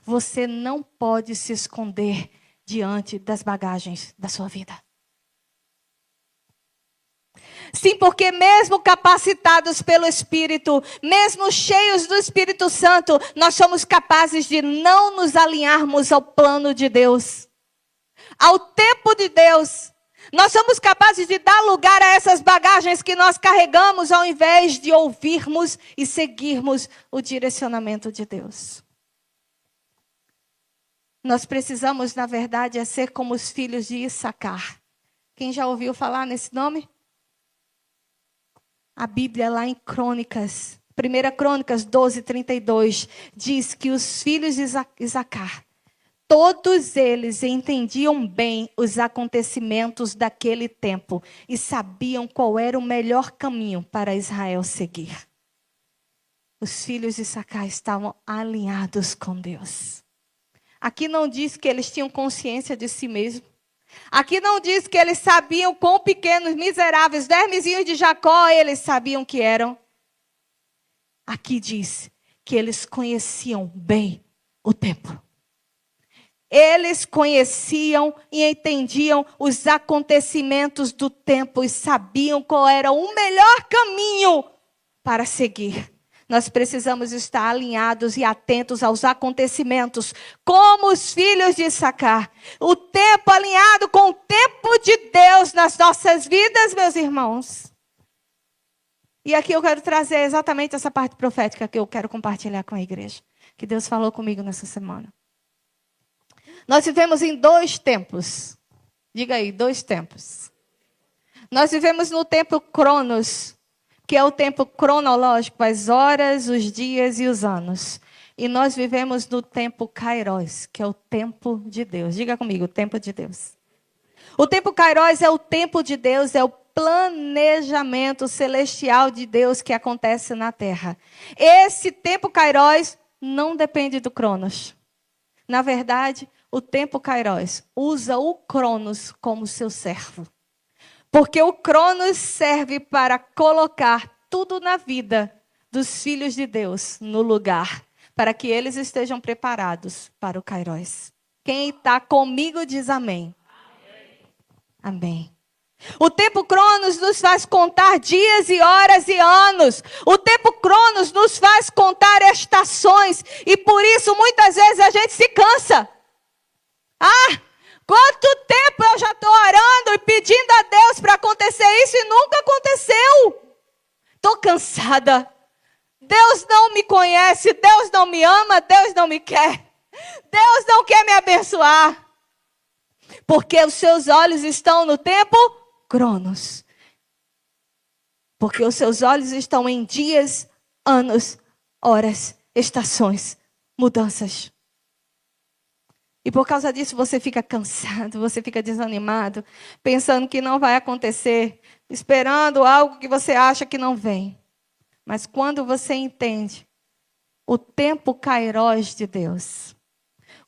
Você não pode se esconder diante das bagagens da sua vida. Sim, porque mesmo capacitados pelo Espírito, mesmo cheios do Espírito Santo, nós somos capazes de não nos alinharmos ao plano de Deus, ao tempo de Deus. Nós somos capazes de dar lugar a essas bagagens que nós carregamos, ao invés de ouvirmos e seguirmos o direcionamento de Deus. Nós precisamos, na verdade, ser como os filhos de Issacar. Quem já ouviu falar nesse nome? A Bíblia lá em Crônicas, 1 Crônicas 12:32, diz que os filhos de Issacar, todos eles entendiam bem os acontecimentos daquele tempo e sabiam qual era o melhor caminho para Israel seguir. Os filhos de Issacar estavam alinhados com Deus. Aqui não diz que eles tinham consciência de si mesmos. Aqui não diz que eles sabiam quão pequenos, miseráveis, vermezinhos de Jacó eles sabiam que eram. Aqui diz que eles conheciam bem o tempo. Eles conheciam e entendiam os acontecimentos do tempo e sabiam qual era o melhor caminho para seguir. Nós precisamos estar alinhados e atentos aos acontecimentos, como os filhos de Issacar. O tempo alinhado com o tempo de Deus nas nossas vidas, meus irmãos. E aqui eu quero trazer exatamente essa parte profética que eu quero compartilhar com a igreja, que Deus falou comigo nessa semana. Nós vivemos em 2 tempos. Diga aí, 2 tempos. Nós vivemos no tempo Cronos, que é o tempo cronológico, as horas, os dias e os anos. E nós vivemos no tempo Kairos, que é o tempo de Deus. Diga comigo, o tempo de Deus. O tempo Kairos é o tempo de Deus, é o planejamento celestial de Deus que acontece na terra. Esse tempo Kairos não depende do Cronos. Na verdade, o tempo Kairos usa o Cronos como seu servo. Porque o Cronos serve para colocar tudo na vida dos filhos de Deus no lugar, para que eles estejam preparados para o Kairos. Quem está comigo diz amém. Amém. O tempo Cronos nos faz contar dias e horas e anos. O tempo Cronos nos faz contar estações. E por isso muitas vezes a gente se cansa. Quanto tempo eu já estou orando e pedindo a Deus para acontecer isso e nunca aconteceu. Estou cansada. Deus não me conhece, Deus não me ama, Deus não me quer. Deus não quer me abençoar. Porque os seus olhos estão no tempo Cronos. Porque os seus olhos estão em dias, anos, horas, estações, mudanças. E por causa disso você fica cansado, você fica desanimado, pensando que não vai acontecer, esperando algo que você acha que não vem. Mas quando você entende o tempo Kairos de Deus,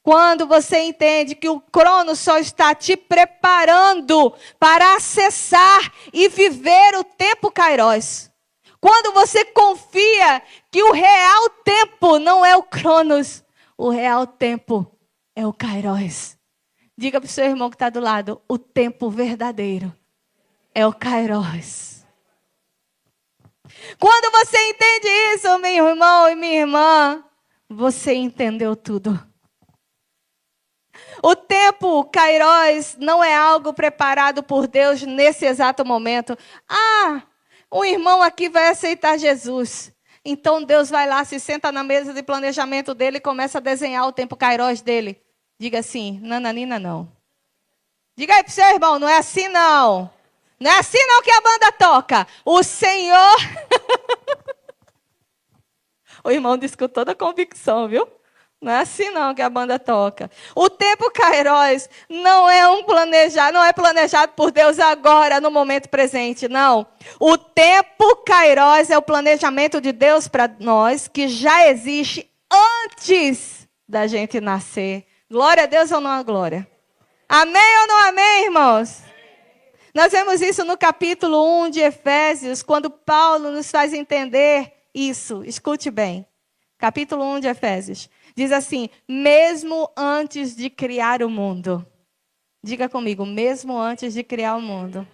quando você entende que o Cronos só está te preparando para acessar e viver o tempo Kairos, quando você confia que o real tempo não é o Cronos, o real tempo é o Kairos. Diga para o seu irmão que está do lado, o tempo verdadeiro é o Kairos. Quando você entende isso, meu irmão e minha irmã, você entendeu tudo. O tempo Kairos não é algo preparado por Deus nesse exato momento. O irmão aqui vai aceitar Jesus. Então Deus vai lá, se senta na mesa de planejamento dele e começa a desenhar o tempo Kairos dele. Diga assim, nananina não. Diga aí pro seu irmão, não é assim não. Não é assim não que a banda toca. O Senhor... O irmão disse com toda a convicção, viu? Não é assim não que a banda toca. O tempo Kairos não é planejado por Deus agora, no momento presente, não. O tempo Kairos é o planejamento de Deus para nós, que já existe antes da gente nascer. Glória a Deus ou não a glória? Amém ou não amém, irmãos? Nós vemos isso no capítulo 1 de Efésios, quando Paulo nos faz entender isso. Escute bem. Capítulo 1 de Efésios. Diz assim, mesmo antes de criar o mundo. Diga comigo, mesmo antes de criar o mundo.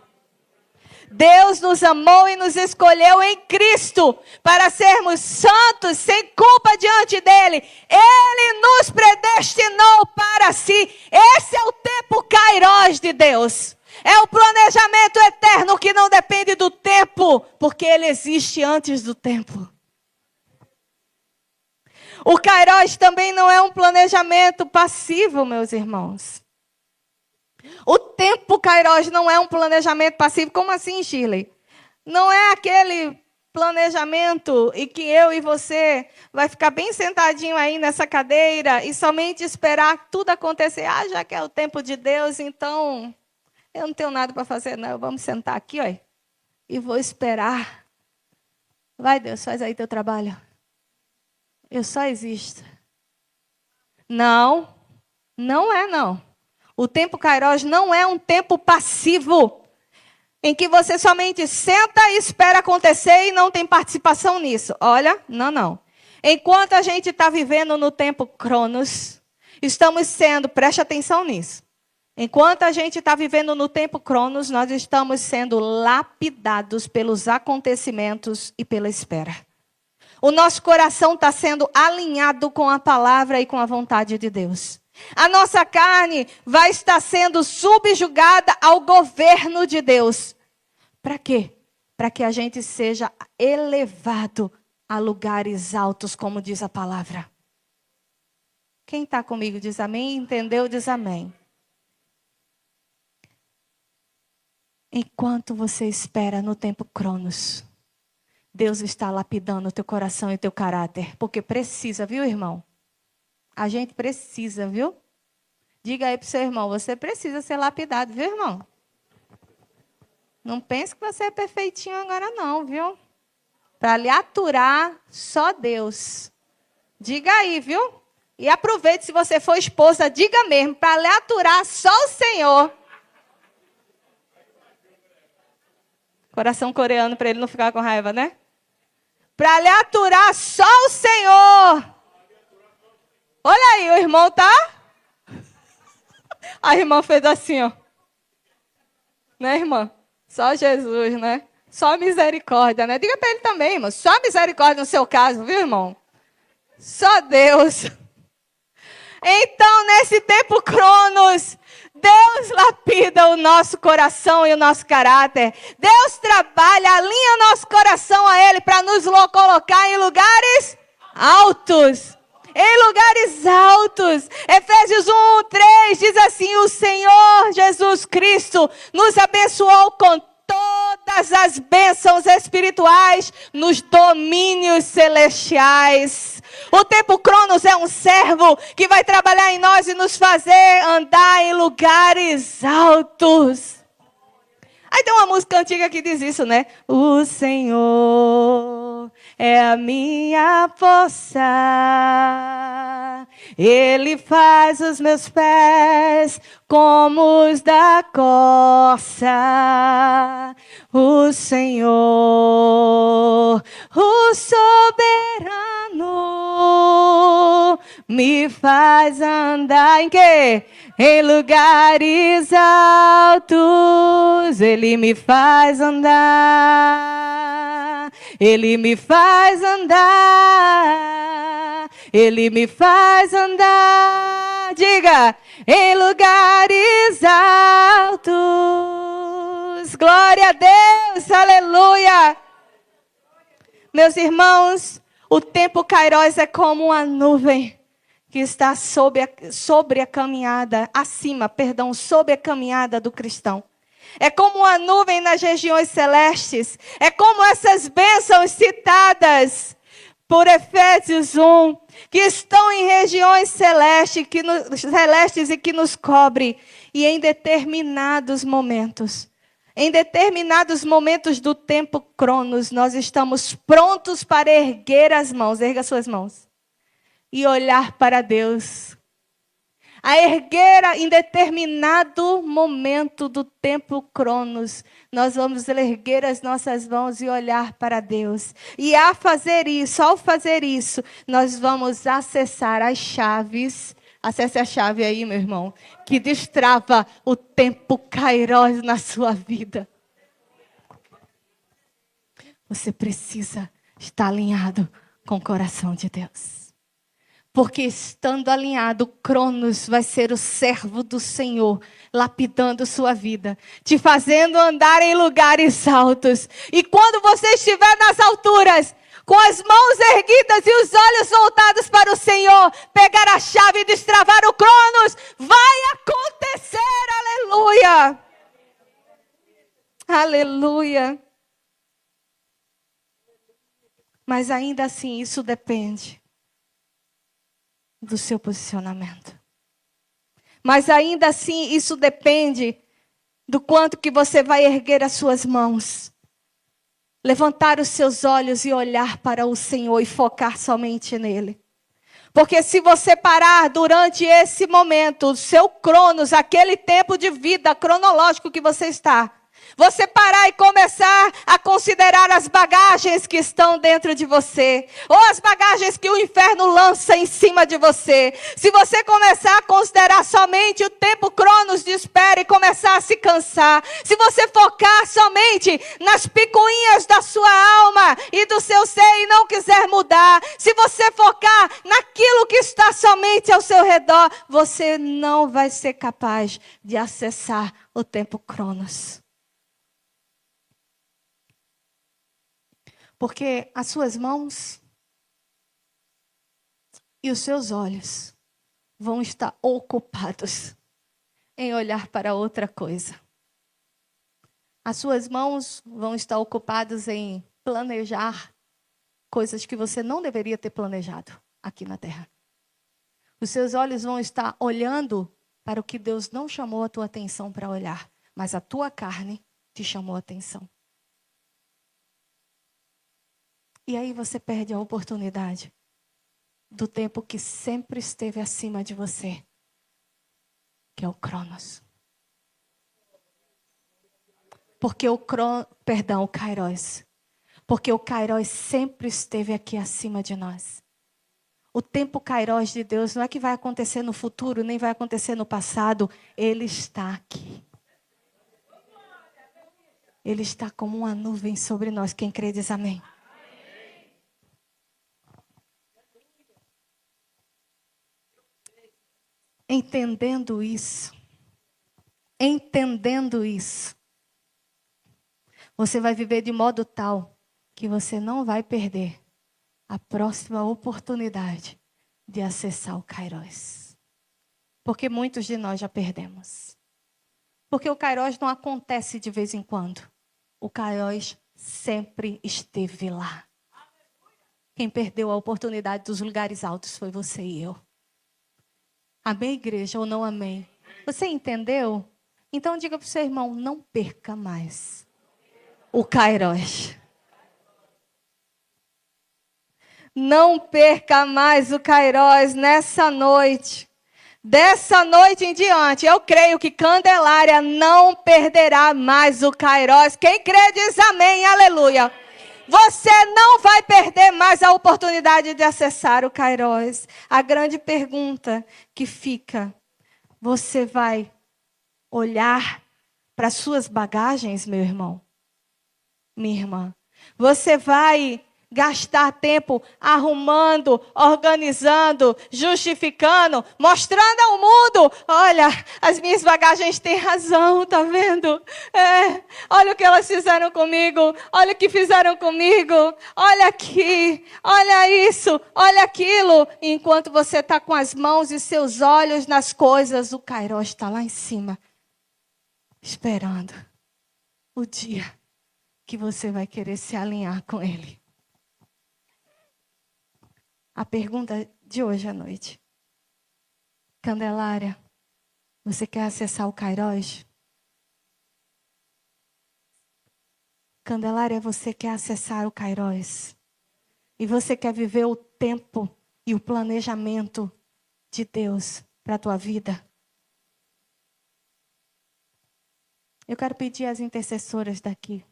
Deus nos amou e nos escolheu em Cristo para sermos santos, sem culpa diante dEle. Ele nos predestinou para si. Esse é o tempo Kairos de Deus. É o planejamento eterno que não depende do tempo, porque ele existe antes do tempo. O Kairos também não é um planejamento passivo, meus irmãos. O tempo Kairos não é um planejamento passivo. Como assim, Shirley? Não é aquele planejamento em que eu e você vai ficar bem sentadinho aí nessa cadeira e somente esperar tudo acontecer. Já que é o tempo de Deus, então eu não tenho nada para fazer, não. Vamos sentar aqui, ó, e vou esperar. Vai, Deus, faz aí teu trabalho. Eu só existo. Não é não. O tempo Kairos não é um tempo passivo, em que você somente senta e espera acontecer e não tem participação nisso. Olha, não. Enquanto a gente está vivendo no tempo Cronos, estamos sendo, preste atenção nisso. Enquanto a gente está vivendo no tempo Cronos, nós estamos sendo lapidados pelos acontecimentos e pela espera. O nosso coração está sendo alinhado com a palavra e com a vontade de Deus. A nossa carne vai estar sendo subjugada ao governo de Deus. Para quê? Para que a gente seja elevado a lugares altos, como diz a palavra. Quem está comigo diz amém, entendeu, diz amém. Enquanto você espera no tempo Cronos, Deus está lapidando o teu coração e o teu caráter. Porque precisa, viu, irmão? A gente precisa, viu? Diga aí para o seu irmão, você precisa ser lapidado, viu, irmão? Não pense que você é perfeitinho agora não, viu? Para lhe aturar, só Deus. Diga aí, viu? E aproveite, se você for esposa, diga mesmo, para lhe aturar, só o Senhor. Coração coreano para ele não ficar com raiva, né? Para lhe aturar só o Senhor. Olha aí, o irmão tá? A irmã fez assim, ó. Né, irmã? Só Jesus, né? Só misericórdia, né? Diga para ele também, irmão. Só misericórdia no seu caso, viu, irmão? Só Deus. Então, nesse tempo Cronos, Deus lapida o nosso coração e o nosso caráter. Deus trabalha, alinha o nosso coração a Ele para nos colocar em lugares altos. Em lugares altos. Efésios 1:3 diz assim, o Senhor Jesus Cristo nos abençoou com todas as bênçãos espirituais nos domínios celestiais. O tempo Cronos é um servo que vai trabalhar em nós e nos fazer andar em lugares altos. Aí tem uma música antiga que diz isso, né? O Senhor é a minha força, Ele faz os meus pés como os da corça. O Senhor, o soberano, me faz andar em quê? Em lugares altos, Ele me faz andar. Ele me faz andar. Ele me faz andar. Diga, em lugares altos. Glória a Deus, aleluia. Meus irmãos, o tempo Kairos é como uma nuvem que está sobre a caminhada, sobre a caminhada do cristão. É como uma nuvem nas regiões celestes. É como essas bênçãos citadas por Efésios 1, que estão em regiões celestes e que nos cobre. E em determinados momentos do tempo Cronos, nós estamos prontos para erguer as mãos, erga suas mãos, e olhar para Deus. Em determinado momento do tempo Cronos, nós vamos erguer as nossas mãos e olhar para Deus. E ao fazer isso, nós vamos acessar as chaves. Acesse a chave aí, meu irmão, que destrava o tempo Kairos na sua vida. Você precisa estar alinhado com o coração de Deus. Porque estando alinhado, Cronos vai ser o servo do Senhor, lapidando sua vida, te fazendo andar em lugares altos. E quando você estiver nas alturas, com as mãos erguidas e os olhos voltados para o Senhor, pegar a chave e destravar o Cronos, vai acontecer, aleluia! Aleluia! Mas ainda assim, isso depende do seu posicionamento. Mas ainda assim, isso depende do quanto que você vai erguer as suas mãos, levantar os seus olhos e olhar para o Senhor e focar somente nele. Porque se você parar durante esse momento, o seu cronos, aquele tempo de vida cronológico que você está, você parar e começar a considerar as bagagens que estão dentro de você, ou as bagagens que o inferno lança em cima de você. Se você começar a considerar somente o tempo cronos de espera e começar a se cansar, se você focar somente nas picuinhas da sua alma e do seu ser e não quiser mudar, se você focar naquilo que está somente ao seu redor, você não vai ser capaz de acessar o tempo cronos. Porque as suas mãos e os seus olhos vão estar ocupados em olhar para outra coisa. As suas mãos vão estar ocupadas em planejar coisas que você não deveria ter planejado aqui na terra. Os seus olhos vão estar olhando para o que Deus não chamou a tua atenção para olhar, mas a tua carne te chamou a atenção. E aí você perde a oportunidade do tempo que sempre esteve acima de você, que é o Cronos. Porque o Kairos. Porque o Kairos sempre esteve aqui acima de nós. O tempo Kairos de Deus não é que vai acontecer no futuro, nem vai acontecer no passado. Ele está aqui. Ele está como uma nuvem sobre nós. Quem crê diz amém. Entendendo isso, você vai viver de modo tal que você não vai perder a próxima oportunidade de acessar o Kairos. Porque muitos de nós já perdemos. Porque o Kairos não acontece de vez em quando. O Kairos sempre esteve lá. Quem perdeu a oportunidade dos lugares altos foi você e eu. Amém, igreja, ou não amém? Você entendeu? Então diga para o seu irmão, não perca mais o Kairos. Não perca mais o Kairos nessa noite. Dessa noite em diante, eu creio que Candelária não perderá mais o Kairos. Quem crê diz amém, aleluia. Você não vai perder mais a oportunidade de acessar o Kairos. A grande pergunta que fica, você vai olhar para as suas bagagens, meu irmão? Minha irmã. Você vai gastar tempo arrumando, organizando, justificando, mostrando ao mundo, olha, as minhas bagagens têm razão, tá vendo? Olha o que elas fizeram comigo, olha o que fizeram comigo, olha aqui, olha isso, olha aquilo. Enquanto você está com as mãos e seus olhos nas coisas, o Kairos está lá em cima, esperando o dia que você vai querer se alinhar com ele. a pergunta de hoje à noite. Candelária, você quer acessar o Kairos? Candelária, você quer acessar o Kairos? E você quer viver o tempo e o planejamento de Deus para a tua vida? Eu quero pedir às intercessoras daqui.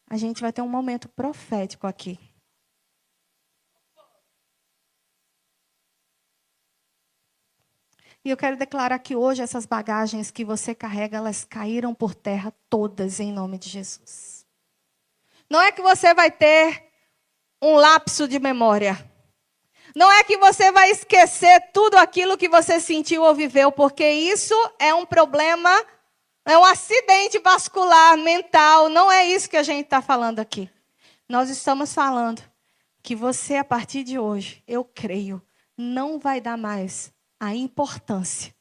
A gente vai ter um momento profético aqui. E eu quero declarar que hoje essas bagagens que você carrega, elas caíram por terra todas em nome de Jesus. Não é que você vai ter um lapso de memória. Não é que você vai esquecer tudo aquilo que você sentiu ou viveu, porque isso é um problema, é um acidente vascular mental. Não é isso que a gente está falando aqui. Nós estamos falando que você, a partir de hoje, eu creio, não vai dar mais a importância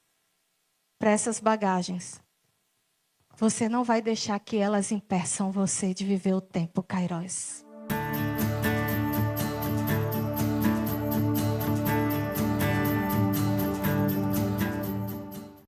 para essas bagagens. Você não vai deixar que elas impeçam você de viver o tempo Kairos.